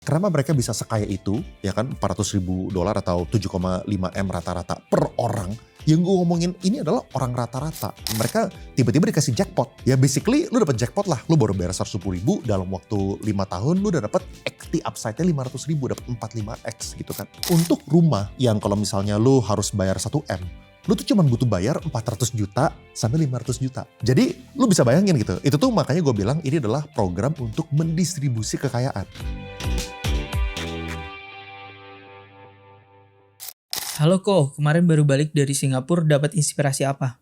Kenapa mereka bisa sekaya itu, ya kan, $400.000 atau 7,5 M rata-rata per orang. Yang gue ngomongin ini adalah orang rata-rata. Mereka tiba-tiba dikasih jackpot. Ya basically lu dapet jackpot lah. Lu baru bayar 110.000 dalam waktu 5 tahun lu udah dapet equity upside-nya 500.000, dapet 45x gitu kan. Untuk rumah yang kalau misalnya lu harus bayar 1 M, lu tuh cuma butuh bayar 400 juta sampai 500 juta. Jadi lu bisa bayangin gitu. Itu tuh makanya gue bilang ini adalah program untuk mendistribusi kekayaan. Halo Ko, kemarin baru balik dari Singapura, dapat inspirasi apa?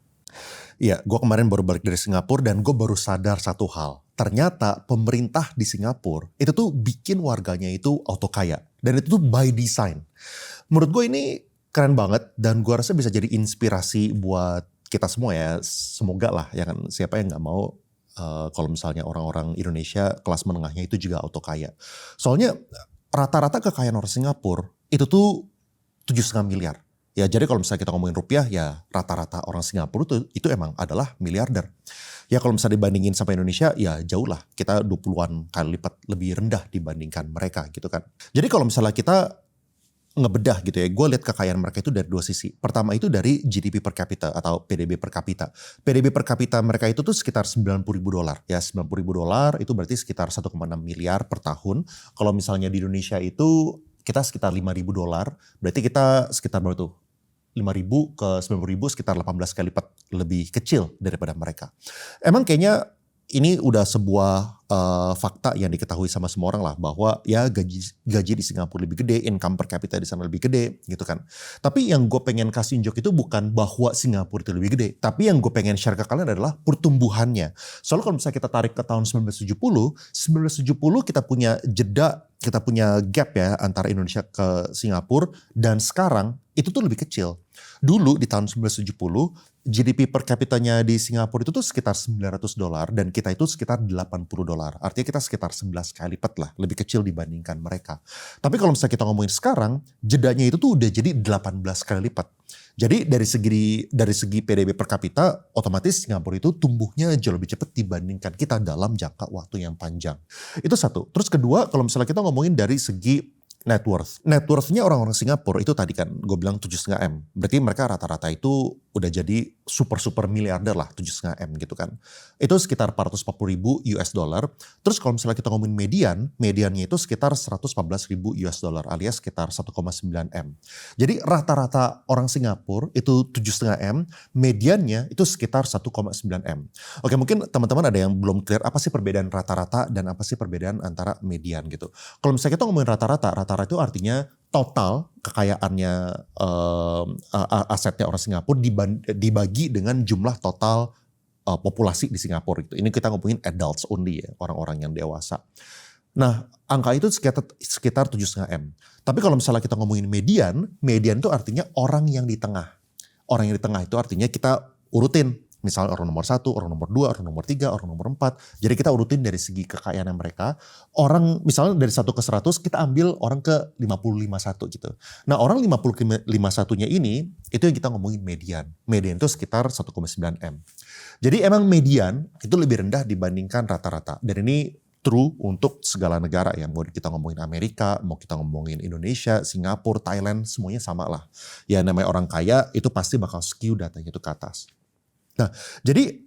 Iya, gue kemarin baru balik dari Singapura dan gue baru sadar satu hal. Ternyata pemerintah di Singapura itu tuh bikin warganya itu auto kaya. Dan itu tuh by design. Menurut gue ini keren banget dan gue rasa bisa jadi inspirasi buat kita semua ya. Semoga lah ya kan, siapa yang gak mau kalau misalnya orang-orang Indonesia kelas menengahnya itu juga auto kaya. Soalnya rata-rata kekayaan orang Singapura itu tuh 7,5 miliar. Ya jadi kalau misalnya kita ngomongin rupiah ya rata-rata orang Singapura itu emang adalah miliarder. Ya kalau misalnya dibandingin sama Indonesia ya jauh lah. Kita 20-an kali lipat lebih rendah dibandingkan mereka gitu kan. Jadi kalau misalnya kita ngebedah gitu ya, gue lihat kekayaan mereka itu dari dua sisi. Pertama itu dari GDP per kapita atau PDB per kapita. PDB per kapita mereka itu tuh sekitar $90.000. Ya $90.000 itu berarti sekitar 1,6 miliar per tahun. Kalau misalnya di Indonesia itu kita sekitar $5.000, berarti kita sekitar berapa tuh? 5.000 ke 90.000 sekitar 18 kali lipat lebih kecil daripada mereka. Emang kayaknya ini udah sebuah fakta yang diketahui sama semua orang lah bahwa ya gaji di Singapura lebih gede, income per capita di sana lebih gede gitu kan. Tapi yang gue pengen kasih unjuk itu bukan bahwa Singapura itu lebih gede, tapi yang gue pengen share ke kalian adalah pertumbuhannya. Soalnya kalau misalnya kita tarik ke tahun 1970 kita punya jeda, kita punya gap ya antara Indonesia ke Singapura dan sekarang itu tuh lebih kecil. Dulu di tahun 1970 GDP per kapitanya di Singapura itu tuh sekitar $900 dan kita itu sekitar $80. Artinya kita sekitar 11 kali lipat lah lebih kecil dibandingkan mereka. Tapi kalau misalnya kita ngomongin sekarang, jedanya itu tuh udah jadi 18 kali lipat. Jadi dari segi PDB per kapita, otomatis Singapura itu tumbuhnya jauh lebih cepat dibandingkan kita dalam jangka waktu yang panjang. Itu satu. Terus kedua, kalau misalnya kita ngomongin dari segi net worth. Net worth-nya orang-orang Singapura itu tadi kan gue bilang 7,5 M. Berarti mereka rata-rata itu udah jadi super miliarder lah 7,5 M gitu kan. Itu sekitar $440.000. Terus kalau misalnya kita ngomongin mediannya itu sekitar $114.000 alias sekitar 1,9 M. Jadi rata-rata orang Singapura itu 7,5 M, mediannya itu sekitar 1,9 M. Oke, mungkin teman-teman ada yang belum clear apa sih perbedaan rata-rata dan apa sih perbedaan antara median gitu. Kalau misalnya kita ngomongin rata-rata itu artinya total kekayaannya asetnya orang Singapura dibagi dengan jumlah total populasi di Singapura gitu. Ini kita ngomongin adults only ya, orang-orang yang dewasa. Nah, angka itu sekitar 7,5 M. Tapi kalau misalnya kita ngomongin median itu artinya orang yang di tengah. Orang yang di tengah itu artinya kita urutin. Misalnya orang nomor 1, orang nomor 2, orang nomor 3, orang nomor 4. Jadi kita urutin dari segi kekayaan mereka. Orang misalnya dari 1 ke 100 kita ambil orang ke 50,51 gitu. Nah orang 50,51-nya ini itu yang kita ngomongin median. Median itu sekitar 1,9 M. Jadi emang median itu lebih rendah dibandingkan rata-rata. Dan ini true untuk segala negara ya. Mau kita ngomongin Amerika, mau kita ngomongin Indonesia, Singapura, Thailand, semuanya sama lah. Ya namanya orang kaya itu pasti bakal skew datanya itu ke atas. Nah, jadi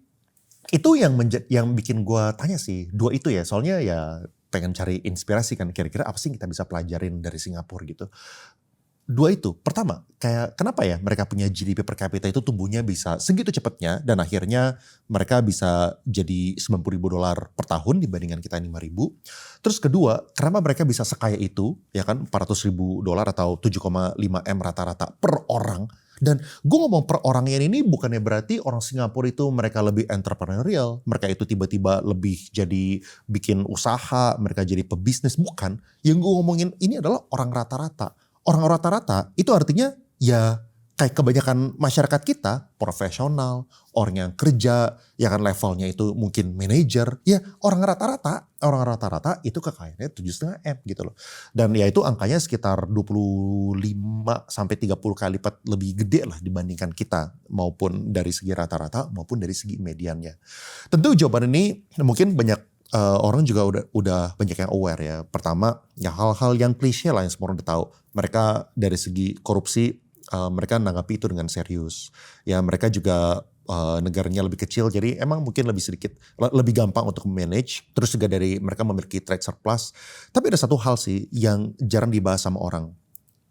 itu yang bikin gue tanya sih, dua itu ya. Soalnya ya pengen cari inspirasi kan, kira-kira apa sih yang kita bisa pelajarin dari Singapura gitu. Dua itu, pertama kayak kenapa ya mereka punya GDP per kapita itu tumbuhnya bisa segitu cepatnya dan akhirnya mereka bisa jadi $90.000 per tahun dibandingkan kita 5.000. Terus kedua, kenapa mereka bisa sekaya itu ya kan $400.000 atau 7,5 M rata-rata per orang. Dan gue ngomong per orangnya ini bukannya berarti orang Singapura itu mereka lebih entrepreneurial, mereka itu tiba-tiba lebih jadi bikin usaha, mereka jadi pebisnis, bukan. Yang gue ngomongin ini adalah orang rata-rata. Orang rata-rata itu artinya ya kayak kebanyakan masyarakat kita, profesional, orang yang kerja, ya kan levelnya itu mungkin manajer, ya orang rata-rata itu kekayaannya 7,5 M gitu loh. Dan ya itu angkanya sekitar 25 sampai 30 kali lipat lebih gede lah dibandingkan kita, maupun dari segi rata-rata maupun dari segi mediannya. Tentu jawaban ini mungkin banyak orang juga udah banyak yang aware ya. Pertama, ya hal-hal yang klise lah yang semua orang udah tahu. Mereka dari segi korupsi, mereka menanggapi itu dengan serius. Ya mereka juga negaranya lebih kecil, jadi emang mungkin lebih gampang untuk manage. Terus juga dari mereka memiliki trade surplus. Tapi ada satu hal sih yang jarang dibahas sama orang,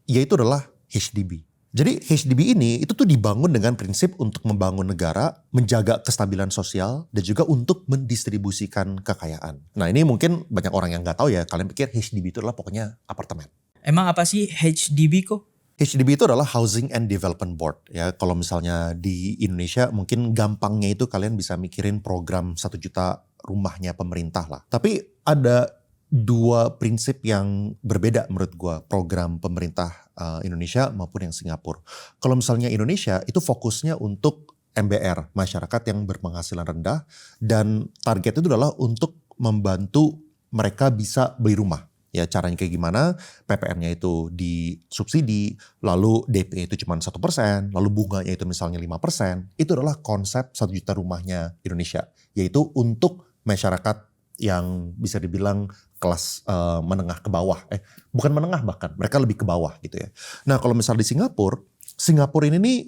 yaitu adalah HDB. Jadi HDB ini itu tuh dibangun dengan prinsip untuk membangun negara, menjaga kestabilan sosial, dan juga untuk mendistribusikan kekayaan. Nah ini mungkin banyak orang yang nggak tahu ya, kalian pikir HDB itu adalah pokoknya apartemen. Emang apa sih HDB kok? HDB itu adalah Housing and Development Board ya. Kalau misalnya di Indonesia mungkin gampangnya itu kalian bisa mikirin program 1 juta rumahnya pemerintah lah. Tapi ada dua prinsip yang berbeda menurut gue, program pemerintah Indonesia maupun yang Singapura. Kalau misalnya Indonesia itu fokusnya untuk MBR, masyarakat yang berpenghasilan rendah, dan target itu adalah untuk membantu mereka bisa beli rumah. Ya caranya kayak gimana, PPN-nya itu disubsidi, lalu DP itu cuma 1%, lalu bunganya itu misalnya 5%. Itu adalah konsep 1 juta rumahnya Indonesia, yaitu untuk masyarakat yang bisa dibilang kelas menengah ke bawah. Bukan menengah bahkan, mereka lebih ke bawah gitu ya. Nah kalau misal di Singapura ini nih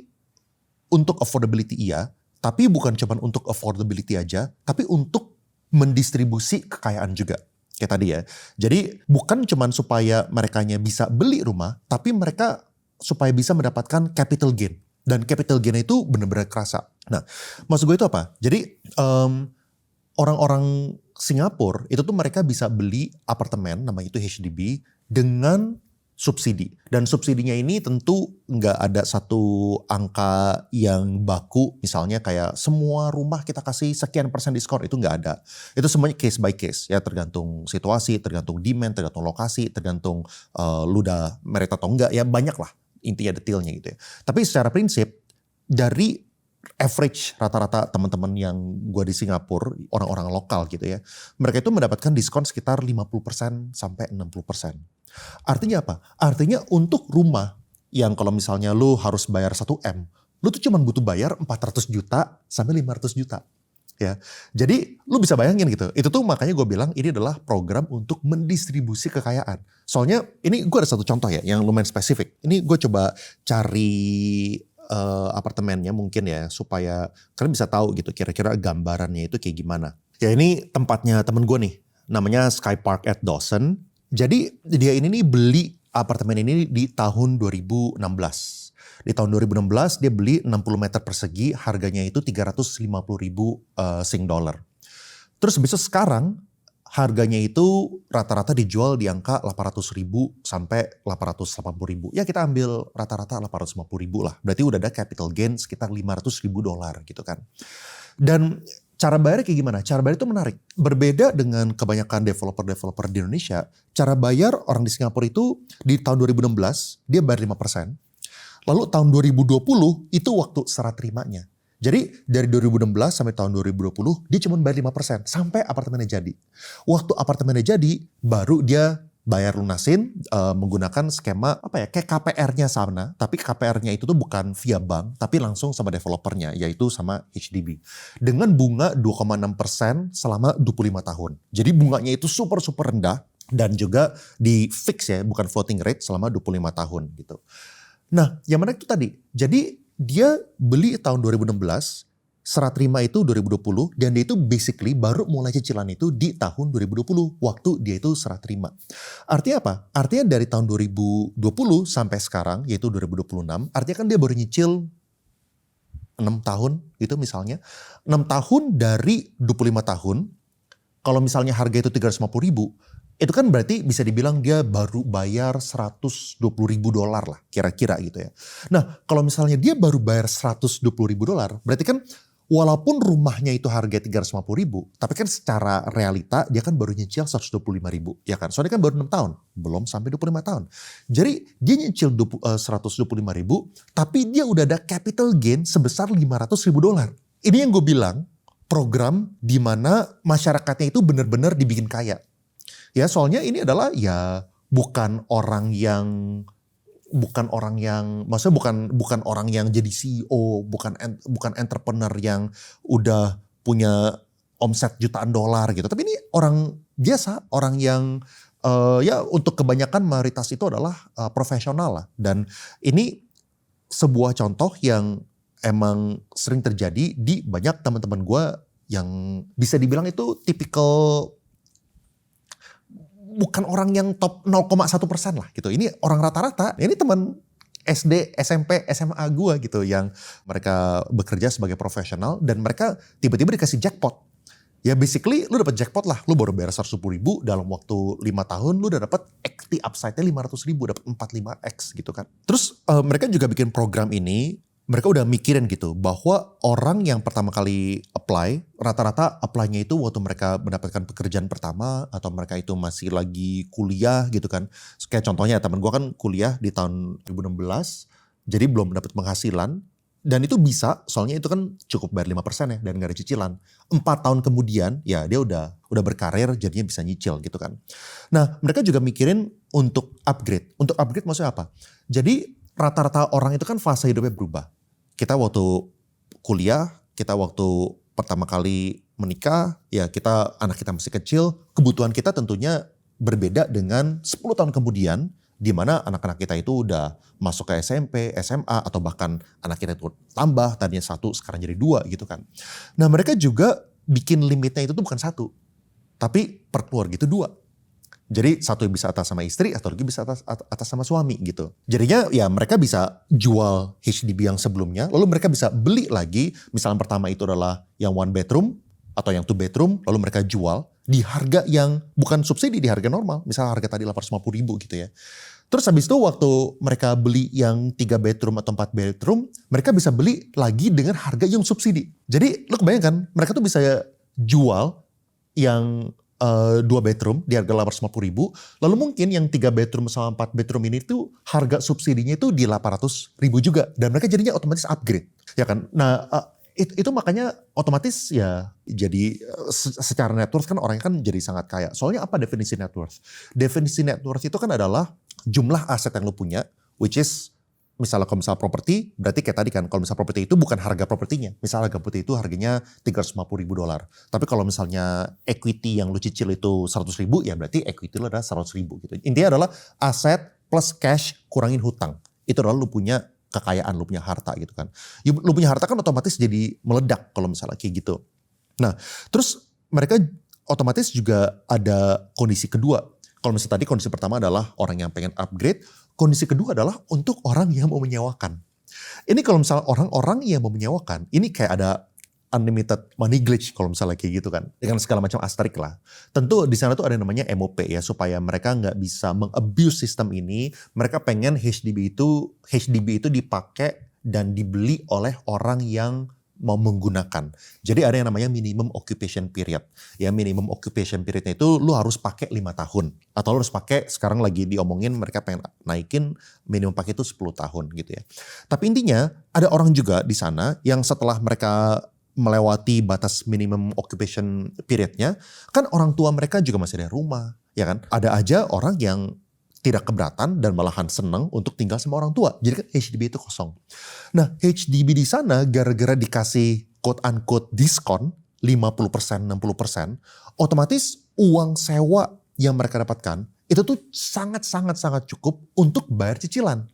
untuk affordability iya, tapi bukan cuma untuk affordability aja, tapi untuk mendistribusi kekayaan juga. Kayak tadi ya. Jadi bukan cuma supaya merekanya bisa beli rumah, tapi mereka supaya bisa mendapatkan capital gain. Dan capital gain itu benar-benar kerasa. Nah maksud gue itu apa? Jadi orang-orang Singapura itu tuh mereka bisa beli apartemen, namanya itu HDB, dengan subsidi. Dan subsidinya ini tentu nggak ada satu angka yang baku, misalnya kayak semua rumah kita kasih sekian persen diskon, itu nggak ada. Itu semuanya case by case ya, tergantung situasi, tergantung demand, tergantung lokasi, tergantung lu udah merit atau enggak, ya banyak lah intinya detailnya gitu ya. Tapi secara prinsip dari average rata-rata teman-teman yang gue di Singapura, orang-orang lokal gitu ya, mereka itu mendapatkan diskon sekitar 50% sampai 60%. Artinya apa? Artinya untuk rumah yang kalau misalnya lu harus bayar 1M, lu tuh cuma butuh bayar 400 juta sampai 500 juta. Ya, jadi lu bisa bayangin gitu. Itu tuh makanya gue bilang ini adalah program untuk mendistribusi kekayaan. Soalnya ini gue ada satu contoh ya yang lumayan spesifik. Ini gue coba cari apartemennya mungkin ya, supaya kalian bisa tahu gitu kira-kira gambarannya itu kayak gimana. Ya ini tempatnya temen gue nih, namanya Sky Park at Dawson. Jadi dia ini nih beli apartemen ini di tahun 2016. Di tahun 2016 dia beli 60 meter persegi, harganya itu 350 ribu Sing dollar. Terus besok sekarang harganya itu rata-rata dijual di angka 800 ribu sampai 880 ribu. Ya kita ambil rata-rata 850 ribu lah. Berarti udah ada capital gain sekitar 500 ribu dolar gitu kan. Dan cara bayarnya kayak gimana? Cara bayar itu menarik. Berbeda dengan kebanyakan developer-developer di Indonesia, cara bayar orang di Singapura itu di tahun 2016 dia bayar 5%. Lalu tahun 2020 itu waktu serah terimanya. Jadi dari 2016 sampai tahun 2020 dia cuma bayar 5% sampai apartemennya jadi. Waktu apartemennya jadi baru dia bayar lunasin menggunakan skema apa ya, kayak KPR-nya sana, tapi KPR-nya itu tuh bukan via bank tapi langsung sama developernya, yaitu sama HDB. Dengan bunga 2,6% selama 25 tahun. Jadi bunganya itu super rendah dan juga di fix ya, bukan floating rate selama 25 tahun gitu. Nah yang menarik itu tadi, jadi dia beli tahun 2016, serah terima itu 2020, dan dia itu basically baru mulai cicilan itu di tahun 2020, waktu dia itu serah terima. Artinya apa? Artinya dari tahun 2020 sampai sekarang, yaitu 2026, artinya kan dia baru nyicil 6 tahun gitu misalnya. 6 tahun dari 25 tahun, kalau misalnya harga itu 350 ribu, itu kan berarti bisa dibilang dia baru bayar 120 ribu dolar lah kira-kira gitu ya. Nah kalau misalnya dia baru bayar 120 ribu dolar, berarti kan walaupun rumahnya itu harga 350 ribu, tapi kan secara realita dia kan baru nyicil 125 ribu, ya kan? Soalnya kan baru 6 tahun, belum sampai 25 tahun. Jadi dia nyicil 125 ribu, tapi dia udah ada capital gain sebesar 500 ribu dolar. Ini yang gue bilang, program di mana masyarakatnya itu benar-benar dibikin kaya. Ya soalnya ini adalah ya bukan orang yang maksudnya bukan orang yang jadi CEO, bukan entrepreneur yang udah punya omset jutaan dolar gitu. Tapi ini orang biasa, orang yang ya untuk kebanyakan mayoritas itu adalah profesional lah. Dan ini sebuah contoh yang emang sering terjadi di banyak teman-teman gue yang bisa dibilang itu tipikal bukan orang yang top 0,1% lah gitu. Ini orang rata-rata, ini teman SD, SMP, SMA gue gitu yang mereka bekerja sebagai profesional dan mereka tiba-tiba dikasih jackpot. Ya basically lu dapat jackpot lah, lu baru bayar 110 ribu dalam waktu 5 tahun lu udah dapat equity upside-nya 500 ribu, dapat 45x gitu kan. Terus mereka juga bikin program ini, mereka udah mikirin gitu bahwa orang yang pertama kali apply, rata-rata apply-nya itu waktu mereka mendapatkan pekerjaan pertama atau mereka itu masih lagi kuliah gitu kan. Kayak contohnya temen gue kan kuliah di tahun 2016, jadi belum mendapat penghasilan. Dan itu bisa, soalnya itu kan cukup bayar 5% ya dan gak ada cicilan. 4 tahun kemudian ya dia udah berkarir jadinya bisa nyicil gitu kan. Nah mereka juga mikirin untuk upgrade. Untuk upgrade maksudnya apa? Jadi rata-rata orang itu kan fase hidupnya berubah. Kita waktu kuliah, kita waktu pertama kali menikah, ya anak kita masih kecil, kebutuhan kita tentunya berbeda dengan 10 tahun kemudian, di mana anak-anak kita itu udah masuk ke SMP, SMA, atau bahkan anak kita itu tambah, tadinya 1 sekarang jadi 2 gitu kan. Nah mereka juga bikin limitnya itu tuh bukan 1, tapi per keluarga itu 2. Jadi satu bisa atas sama istri, atau lagi bisa atas sama suami gitu. Jadinya ya mereka bisa jual HDB yang sebelumnya, lalu mereka bisa beli lagi, misalnya pertama itu adalah yang 1 bedroom, atau yang 2 bedroom, lalu mereka jual di harga yang bukan subsidi, di harga normal. Misalnya harga tadi 850 ribu gitu ya. Terus habis itu waktu mereka beli yang 3 bedroom atau 4 bedroom, mereka bisa beli lagi dengan harga yang subsidi. Jadi lu kebayangkan, mereka tuh bisa jual yang 2 bedroom di harga 850 ribu, lalu mungkin yang 3 bedroom sama 4 bedroom ini tuh harga subsidinya itu di 800 ribu juga. Dan mereka jadinya otomatis upgrade. Ya kan? Nah itu makanya otomatis ya jadi secara net worth kan orangnya kan jadi sangat kaya. Soalnya apa definisi net worth? Definisi net worth itu kan adalah jumlah aset yang lu punya, which is misalnya kalau misalnya properti, berarti kayak tadi kan, kalau misalnya properti itu bukan harga propertinya. Misalnya harga properti itu harganya 350 ribu dolar. Tapi kalau misalnya equity yang lu cicil itu 100 ribu, ya berarti equity lu adalah 100 ribu gitu. Intinya adalah aset plus cash kurangin hutang. Itu adalah lu punya kekayaan, lu punya harta gitu kan. Lu punya harta kan otomatis jadi meledak kalau misalnya kayak gitu. Nah terus mereka otomatis juga ada kondisi kedua. Kalau misalnya tadi kondisi pertama adalah orang yang pengen upgrade, kondisi kedua adalah untuk orang yang mau menyewakan. Ini kalau misalnya orang-orang yang mau menyewakan, ini kayak ada unlimited money glitch kalau misalnya kayak gitu kan. Dengan segala macam asterik lah. Tentu di sana tuh ada yang namanya MOP ya, supaya mereka nggak bisa meng-abuse sistem ini. Mereka pengen HDB itu dipakai dan dibeli oleh orang yang mau menggunakan. Jadi ada yang namanya minimum occupation period. Ya minimum occupation periodnya itu lu harus pakai 5 tahun. Atau lu harus pakai, sekarang lagi diomongin mereka pengen naikin minimum pakai itu 10 tahun gitu ya. Tapi intinya ada orang juga di sana yang setelah mereka melewati batas minimum occupation periodnya, kan orang tua mereka juga masih ada rumah. Ya kan? Ada aja orang yang tidak keberatan dan malahan senang untuk tinggal sama orang tua. Jadi kan HDB itu kosong. Nah HDB di sana gara-gara dikasih quote unquote diskon 50%, 60%, otomatis uang sewa yang mereka dapatkan itu tuh sangat cukup untuk bayar cicilan.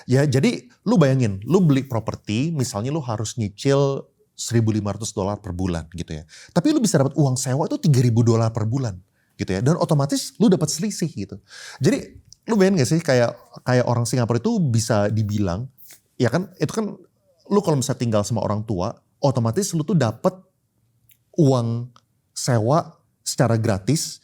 Ya jadi lu bayangin, lu beli properti misalnya lu harus nyicil $1.500 per bulan gitu ya. Tapi lu bisa dapat uang sewa itu $3.000 per bulan. Gitu ya, dan otomatis lu dapat selisih gitu. Jadi lu bayangin gak sih kayak orang Singapura itu bisa dibilang, ya kan itu kan lu kalau misalnya tinggal sama orang tua, otomatis lu tuh dapat uang sewa secara gratis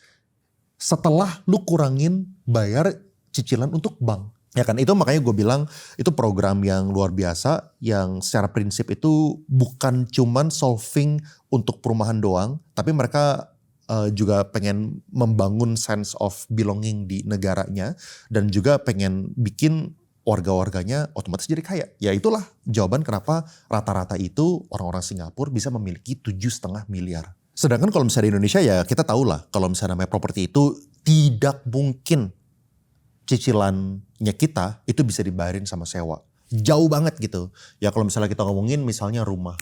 setelah lu kurangin bayar cicilan untuk bank. Ya kan, itu makanya gue bilang itu program yang luar biasa yang secara prinsip itu bukan cuman solving untuk perumahan doang, tapi mereka juga pengen membangun sense of belonging di negaranya dan juga pengen bikin warga-warganya otomatis jadi kaya. Ya itulah jawaban kenapa rata-rata itu orang-orang Singapura bisa memiliki 7,5 miliar. Sedangkan kalau misalnya di Indonesia ya kita tahu lah kalau misalnya namanya properti itu tidak mungkin cicilannya kita itu bisa dibayarin sama sewa. Jauh banget gitu. Ya kalau misalnya kita ngomongin misalnya rumah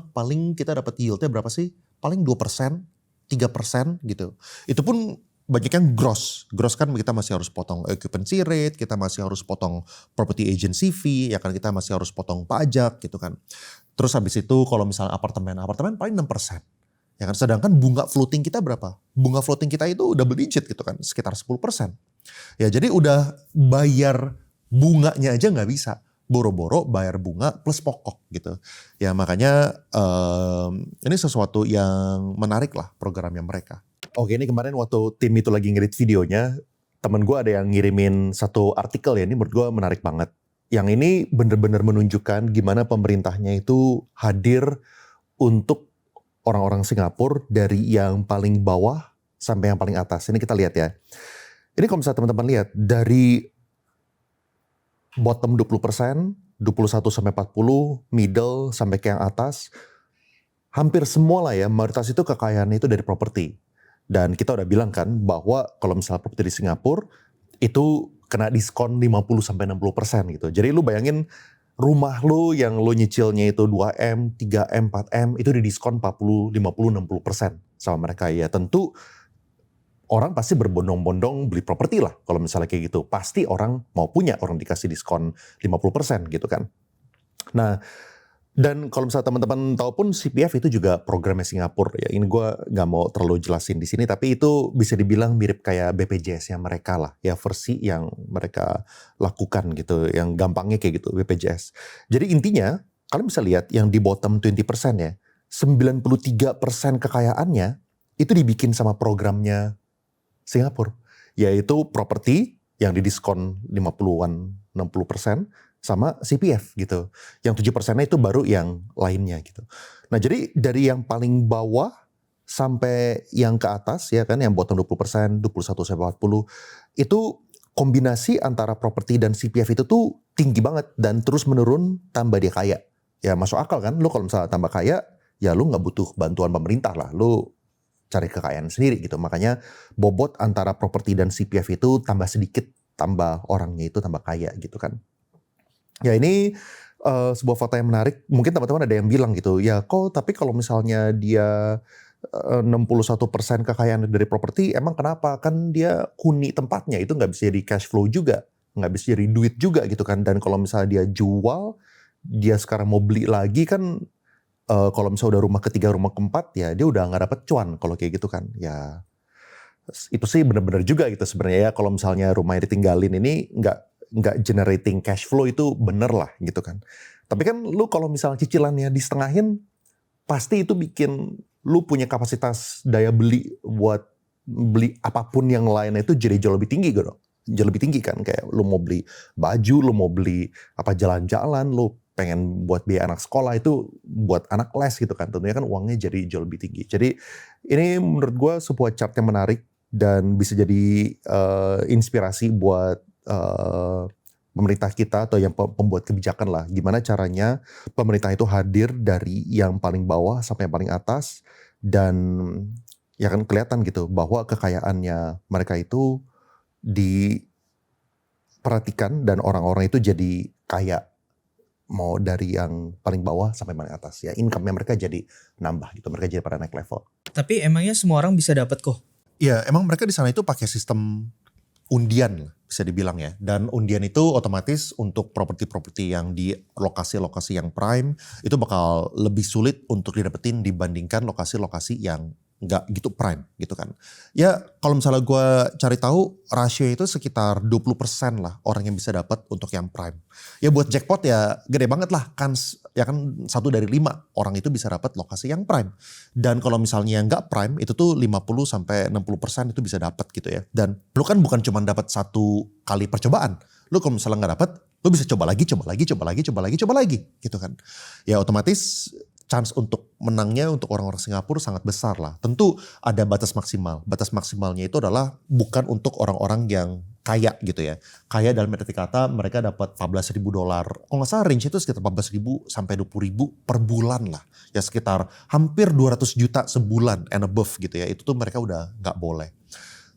paling kita dapat yieldnya berapa sih? paling 2%, 3% gitu. Itu pun banyak yang gross. Gross kan kita masih harus potong occupancy rate, kita masih harus potong property agency fee, ya kan kita masih harus potong pajak gitu kan. Terus habis itu kalau misalnya apartemen paling 6%. Ya kan, sedangkan bunga floating kita berapa? Bunga floating kita itu double digit gitu kan, sekitar 10%. Ya jadi udah bayar bunganya aja nggak bisa. Boro-boro bayar bunga plus pokok gitu. Ya makanya ini sesuatu yang menarik lah programnya mereka. Oke, ini kemarin waktu tim itu lagi ngedit videonya, temen gue ada yang ngirimin satu artikel ya, ini menurut gue menarik banget. Yang ini bener-bener menunjukkan gimana pemerintahnya itu hadir untuk orang-orang Singapura dari yang paling bawah sampai yang paling atas. Ini kita lihat ya. Ini kalau misalnya teman-teman lihat, dari bottom 20%, 21 sampai 40, middle sampai ke yang atas, hampir semua lah ya, mayoritas itu kekayaannya itu dari properti. Dan kita udah bilang kan bahwa kalau misalnya properti di Singapura itu kena diskon 50-60% gitu. Jadi lu bayangin rumah lu yang lu nyicilnya itu 2M, 3M, 4M itu didiskon 40, 50, 60% sama mereka ya. Tentu orang pasti berbondong-bondong beli properti lah kalau misalnya kayak gitu. Pasti orang mau punya, orang dikasih diskon 50% gitu kan. Nah, dan kalau misalnya teman-teman tahu pun CPF itu juga programnya Singapura ya. Ini gue nggak mau terlalu jelasin di sini, tapi itu bisa dibilang mirip kayak BPJS-nya mereka lah, ya versi yang mereka lakukan gitu, yang gampangnya kayak gitu BPJS. Jadi intinya kalian bisa lihat yang di bottom 20% ya, 93% kekayaannya itu dibikin sama programnya Singapura, yaitu properti yang didiskon 50-an 60%. Sama CPF gitu. Yang 7%-nya itu baru yang lainnya gitu. Nah jadi dari yang paling bawah sampai yang ke atas ya kan, yang bottom 20%, 21 sampai 40, itu kombinasi antara properti dan CPF itu tuh tinggi banget dan terus menurun tambah dia kaya. Ya masuk akal kan, lu kalau misalnya tambah kaya, ya lu nggak butuh bantuan pemerintah lah, lu cari kekayaan sendiri gitu. Makanya bobot antara properti dan CPF itu tambah sedikit, tambah orangnya itu tambah kaya gitu kan. Ya ini sebuah fakta yang menarik. Mungkin teman-teman ada yang bilang gitu, ya kok tapi kalau misalnya dia 61% kekayaan dari properti, emang kenapa? Kan dia huni tempatnya, itu nggak bisa jadi cash flow juga, nggak bisa jadi duit juga gitu kan. Dan kalau misalnya dia jual, dia sekarang mau beli lagi kan, kalau misalnya udah rumah ketiga, rumah keempat, ya dia udah nggak dapet cuan kalau kayak gitu kan. Ya itu sih benar-benar juga gitu sebenarnya ya, kalau misalnya rumah yang ditinggalin ini nggak generating cash flow itu bener lah gitu kan. Tapi kan lu kalau misalnya cicilannya disetengahin, pasti itu bikin lu punya kapasitas daya beli buat beli apapun yang lainnya itu jadi jauh lebih tinggi gitu. Jauh lebih tinggi kan, kayak lu mau beli baju, lu mau beli apa jalan-jalan, lu pengen buat biaya anak sekolah itu buat anak les gitu kan. Tentunya kan uangnya jadi jauh lebih tinggi. Jadi ini menurut gue sebuah chart yang menarik dan bisa jadi inspirasi buat pemerintah kita atau yang pembuat kebijakan lah, gimana caranya pemerintah itu hadir dari yang paling bawah sampai yang paling atas, dan ya kan kelihatan gitu bahwa kekayaannya mereka itu diperhatikan dan orang-orang itu jadi kaya, mau dari yang paling bawah sampai paling atas ya, income-nya mereka jadi nambah gitu, mereka jadi pada naik level. Tapi emangnya semua orang bisa dapat kok? Ya emang mereka di sana itu pakai sistem undian bisa dibilang ya, dan undian itu otomatis untuk properti-properti yang di lokasi-lokasi yang prime itu bakal lebih sulit untuk didapetin dibandingkan lokasi-lokasi yang nggak gitu prime gitu kan. Ya kalau misalnya gue cari tahu rasio itu sekitar 20% lah orang yang bisa dapat untuk yang prime. Ya buat jackpot ya gede banget lah kan, ya kan 1 dari 5 orang itu bisa dapat lokasi yang prime. Dan kalau misalnya yang nggak prime itu tuh 50-60% itu bisa dapat gitu ya. Dan lu kan bukan cuma dapat 1 kali percobaan. Lu kalau misalnya nggak dapat, lu bisa coba lagi gitu kan. Ya otomatis chance untuk menangnya untuk orang-orang Singapura sangat besar lah. Tentu ada batas maksimal. Batas maksimalnya itu adalah bukan untuk orang-orang yang kaya gitu ya. Kaya dalam arti kata mereka dapat $14,000. Kalau nggak salah range itu sekitar 14,000 sampai 20,000 per bulan lah. Ya sekitar hampir 200 juta sebulan and above gitu ya. Itu tuh mereka udah nggak boleh.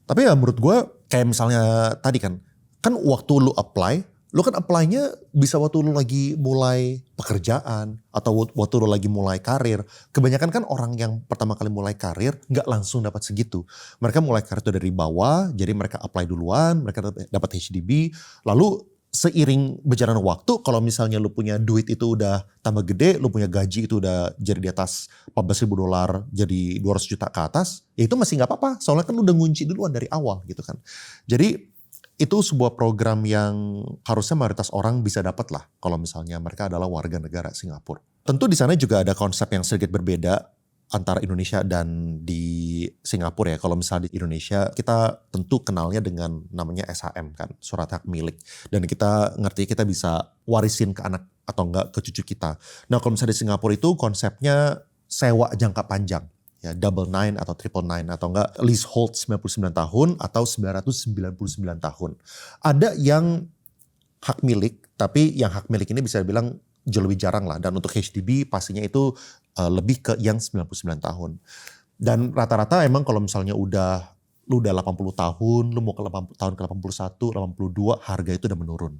Tapi ya menurut gue kayak misalnya tadi kan waktu lu apply, Lu kan apply-nya bisa waktu lu lagi mulai pekerjaan atau waktu lu lagi mulai karir. Kebanyakan kan orang yang pertama kali mulai karir nggak langsung dapat segitu. Mereka mulai karir itu dari bawah, jadi mereka apply duluan, mereka dapat HDB. Lalu seiring berjalan waktu, kalau misalnya lu punya duit itu udah tambah gede, lu punya gaji itu udah jadi di atas $14.000 jadi 200 juta ke atas, ya itu masih nggak apa-apa. Soalnya kan lu udah ngunci duluan dari awal gitu kan. Jadi itu sebuah program yang harusnya mayoritas orang bisa dapat lah kalau misalnya mereka adalah warga negara Singapura. Tentu di sana juga ada konsep yang sedikit berbeda antara Indonesia dan di Singapura ya. Kalau misalnya di Indonesia kita tentu kenalnya dengan namanya SHM kan, surat hak milik. Dan kita ngerti kita bisa warisin ke anak atau enggak ke cucu kita. Nah kalau misalnya di Singapura itu konsepnya sewa jangka panjang. Ya, double nine atau triple nine atau enggak leasehold 99 tahun atau 999 tahun. Ada yang hak milik, tapi yang hak milik ini bisa dibilang jauh lebih jarang lah. Dan untuk HDB pastinya itu lebih ke yang 99 tahun. Dan rata-rata emang kalau misalnya lu udah 80 tahun, lu mau ke 80, tahun ke 81, 82, harga itu udah menurun.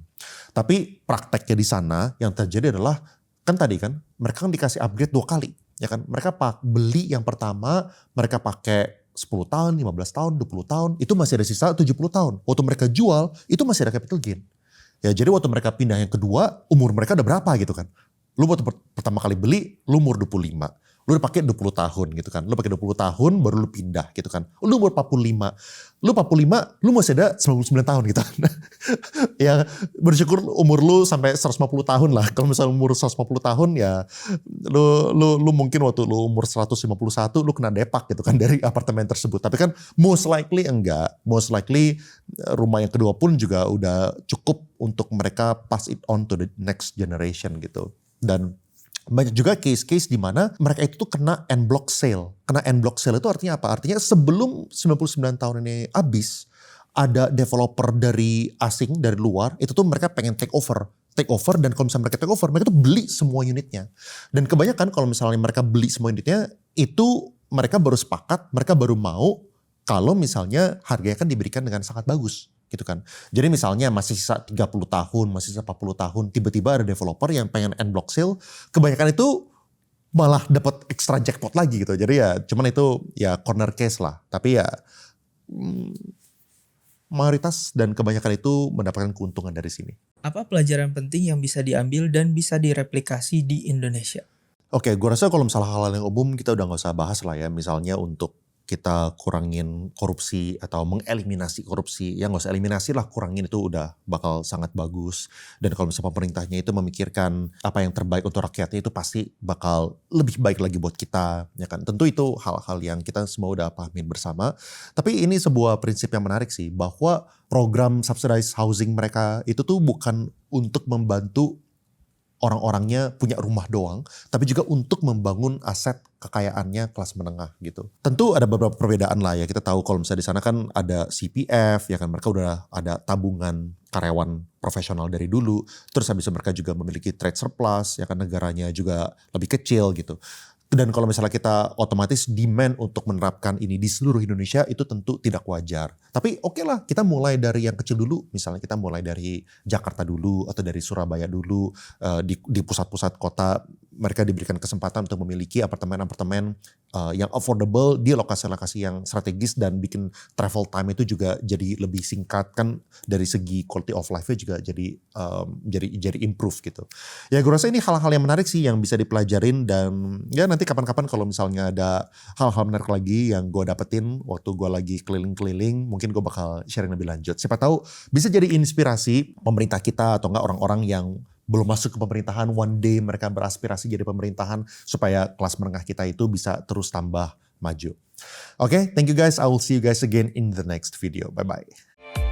Tapi prakteknya di sana yang terjadi adalah, kan tadi kan, mereka kan dikasih upgrade 2 kali. Ya kan, mereka beli yang pertama, mereka pakai 10 tahun, 15 tahun, 20 tahun, itu masih ada sisa 70 tahun. Waktu mereka jual, itu masih ada capital gain. Ya, jadi waktu mereka pindah yang kedua, umur mereka udah berapa gitu kan. Lu waktu pertama kali beli, lu umur 25. Lu udah pakai 20 tahun gitu kan. Lu pakai 20 tahun baru lu pindah gitu kan. Lu umur 45. Lu 45, lu masih ada 99 tahun gitu kan. Ya bersyukur umur lu sampai 150 tahun lah. Kalau misalnya umur 150 tahun ya lu mungkin waktu lu umur 151 lu kena depak gitu kan dari apartemen tersebut. Tapi kan most likely enggak. Most likely rumah yang kedua pun juga udah cukup untuk mereka pass it on to the next generation gitu. Dan banyak juga case-case di mana mereka itu tuh kena en bloc sale. Kena en bloc sale itu artinya apa? Artinya sebelum 99 tahun ini habis, ada developer dari asing, dari luar, itu tuh mereka pengen take over. Take over, dan kalau misalnya mereka take over, mereka tuh beli semua unitnya. Dan kebanyakan kalau misalnya mereka beli semua unitnya, itu mereka baru sepakat, mereka baru mau kalau misalnya harganya kan diberikan dengan sangat bagus. Gitu kan. Jadi misalnya masih sisa 30 tahun, masih sisa 40 tahun, tiba-tiba ada developer yang pengen en bloc sale, kebanyakan itu malah dapat extra jackpot lagi gitu. Jadi ya cuman itu ya corner case lah. Tapi ya mayoritas dan kebanyakan itu mendapatkan keuntungan dari sini. Apa pelajaran penting yang bisa diambil dan bisa direplikasi di Indonesia? Oke, gue rasa kalau misalnya hal-hal yang umum kita udah gak usah bahas lah ya. Misalnya untuk kita kurangin korupsi atau mengeliminasi korupsi, ya nggak usah eliminasi lah, kurangin itu udah bakal sangat bagus. Dan kalau misalnya pemerintahnya itu memikirkan apa yang terbaik untuk rakyatnya, itu pasti bakal lebih baik lagi buat kita, ya kan. Tentu itu hal-hal yang kita semua udah pahamin bersama. Tapi ini sebuah prinsip yang menarik sih, bahwa program subsidized housing mereka itu tuh bukan untuk membantu orang-orangnya punya rumah doang, tapi juga untuk membangun aset kekayaannya kelas menengah gitu. Tentu ada beberapa perbedaan lah ya. Kita tahu kalau misalnya di sana kan ada CPF, ya kan, mereka udah ada tabungan karyawan profesional dari dulu. Terus habis itu mereka juga memiliki trade surplus, ya kan, negaranya juga lebih kecil gitu. Dan kalau misalnya kita otomatis demand untuk menerapkan ini di seluruh Indonesia, itu tentu tidak wajar. Tapi oke lah, kita mulai dari yang kecil dulu. Misalnya kita mulai dari Jakarta dulu atau dari Surabaya dulu. Di pusat-pusat kota mereka diberikan kesempatan untuk memiliki apartemen-apartemen yang affordable di lokasi-lokasi yang strategis, dan bikin travel time itu juga jadi lebih singkat kan, dari segi quality of life-nya juga jadi improve gitu. Ya gue rasa ini hal-hal yang menarik sih yang bisa dipelajarin, dan ya nanti kapan-kapan kalau misalnya ada hal-hal menarik lagi yang gue dapetin waktu gue lagi keliling-keliling, mungkin gue bakal sharing lebih lanjut. Siapa tahu bisa jadi inspirasi pemerintah kita atau enggak orang-orang yang belum masuk ke pemerintahan, one day mereka beraspirasi jadi pemerintahan supaya kelas menengah kita itu bisa terus tambah maju. Oke, thank you guys. I will see you guys again in the next video. Bye-bye.